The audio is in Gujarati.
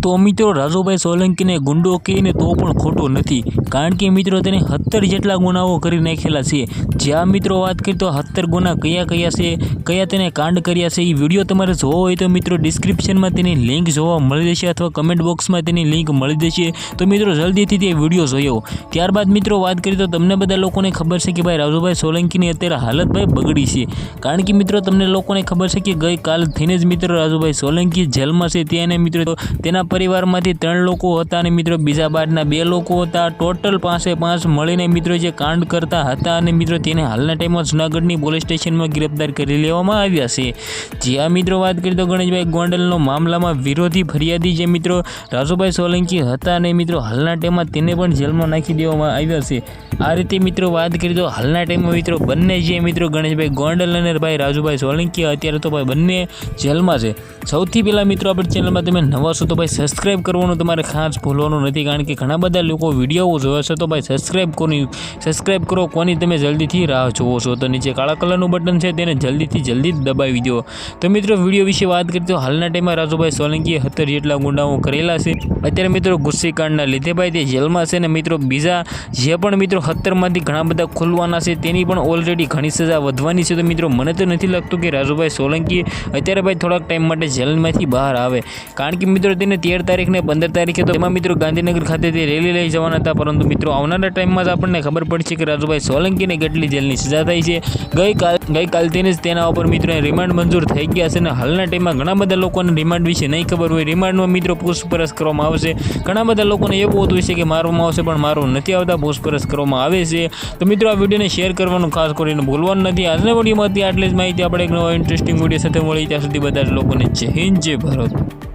તો મિત્રો રાજુભાઈ સોલંકીને ગુંડો કહીને તો પણ ખોટું નથી, કારણ કે મિત્રો તેને 17 જેટલા ગુનાઓ કરી નાખેલા છે। જ્યાં મિત્રો વાત કરીએ તો 17 ગુના કયા કયા છે, કયા તેને કાંડ કર્યા છે, એ વિડીયો તમારે જોવો હોય તો મિત્રો ડિસ્ક્રિપ્શનમાં તેની લિંક જોવા મળી જશે અથવા કમેન્ટ બોક્સમાં તેની લિંક મળી જશે। તો મિત્રો જલ્દીથી તે વિડીયો જોયો। ત્યારબાદ મિત્રો વાત કરીએ તો તમને બધા લોકોને ખબર છે કે ભાઈ રાજુભાઈ સોલંકીની અત્યારે હાલત ભાઈ બગડી છે, કારણ કે મિત્રો તમને લોકોને ખબર છે કે ગઈકાલ થઈને જ મિત્રો રાજુભાઈ સોલંકી જેલમાં છે। ત્યાં મિત્રો તેના પરિવારમાંથી 3 લોકો હતા અને મિત્રો બીજા બાદના 2 લોકો હતા। ટોટલ 5 મળીને મિત્રો જે કાંડ કરતા હતા અને મિત્રો તેને હાલના ટાઈમમાં જૂનાગઢની પોલીસ સ્ટેશનમાં ગિરફ્તાર કરી લેવામાં આવ્યા છે। જ્યાં મિત્રો વાત કરીએ તો ગણેશભાઈ ગોંડલનો મામલામાં વિરોધી ફરિયાદી જે મિત્રો રાજુભાઈ સોલંકી હતા અને મિત્રો હાલના ટાઈમમાં તેને પણ જેલમાં નાખી દેવામાં આવ્યા છે। આ રીતે મિત્રો વાત કરીએ તો હાલના ટાઈમમાં મિત્રો બંને જે મિત્રો ગણેશભાઈ ગોંડલ અને ભાઈ રાજુભાઈ સોલંકી અત્યારે તો ભાઈ બંને જેલમાં છે। સૌથી પહેલાં મિત્રો આપણી ચેનલમાં તમે નવા છો તો ભાઈ સબસ્ક્રાઈબ કરવાનું તમારે ખાસ ભૂલવાનું નથી, કારણ કે ઘણા બધા લોકો વિડીયો જોવે છે। તો ભાઈ સબસ્ક્રાઈબ કરો, કોની તમે જલ્દીથી રાહ જોવો છો તો નીચે કાળા કલરનું બટન છે તેને જલ્દી દબાવી દો। તો મિત્રો વિડીયો વિશે વાત કરીએ તો હાલના ટાઈમમાં રાજુભાઈ સોલંકીએ 17 જેટલા ગુંડાઓ કરેલા છે। અત્યારે મિત્રો ગુસ્સીકાંડના લીધે ભાઈ તે જેલમાં છે ને મિત્રો બીજા જે પણ મિત્રો 17માંથી ઘણા બધા ખુલવાના છે તેની પણ ઓલરેડી ઘણી સજા વધવાની છે। તો મિત્રો મને તો નથી લાગતું કે રાજુભાઈ સોલંકી અત્યારે ભાઈ થોડાક ટાઈમ માટે જેલમાંથી બહાર આવે, કારણ કે મિત્રો તેને 13 તારીખ ને 15 તારીખે તો એમાં મિત્રો ગાંધીનગર ખાતે તે રેલી લઈ જવાના હતા, પરંતુ મિત્રો આવનારા ટાઈમમાં જ આપણને ખબર પડશે કે રાજુભાઈ સોલંકીને કેટલી જેલની સજા થઈ છે। ગઈકાલથી જ તેના ઉપર મિત્રો રિમાન્ડ મંજૂર થઈ ગયા છે અને હાલના ટાઈમમાં ઘણા બધા લોકોને રિમાન્ડ વિશે નહીં ખબર હોય। રિમાન્ડમાં મિત્રો પૂછપરછ કરવામાં આવશે। ઘણા બધા લોકોને એવું હોતું છે કે મારવામાં આવશે પણ મારવું નથી આવતા, પૂછપરછ કરવામાં આવે છે। તો મિત્રો આ વિડીયોને શેર કરવાનું ખાસ કરીને ભૂલવાનું નથી। આજના વિડીયોમાં આટલી જ માહિતી। આપણે એક નવા ઇન્ટરેસ્ટિંગ વિડીયો સાથે મળી, ત્યાં સુધી બધા જ લોકોને જય હિન્દ જય ભારત।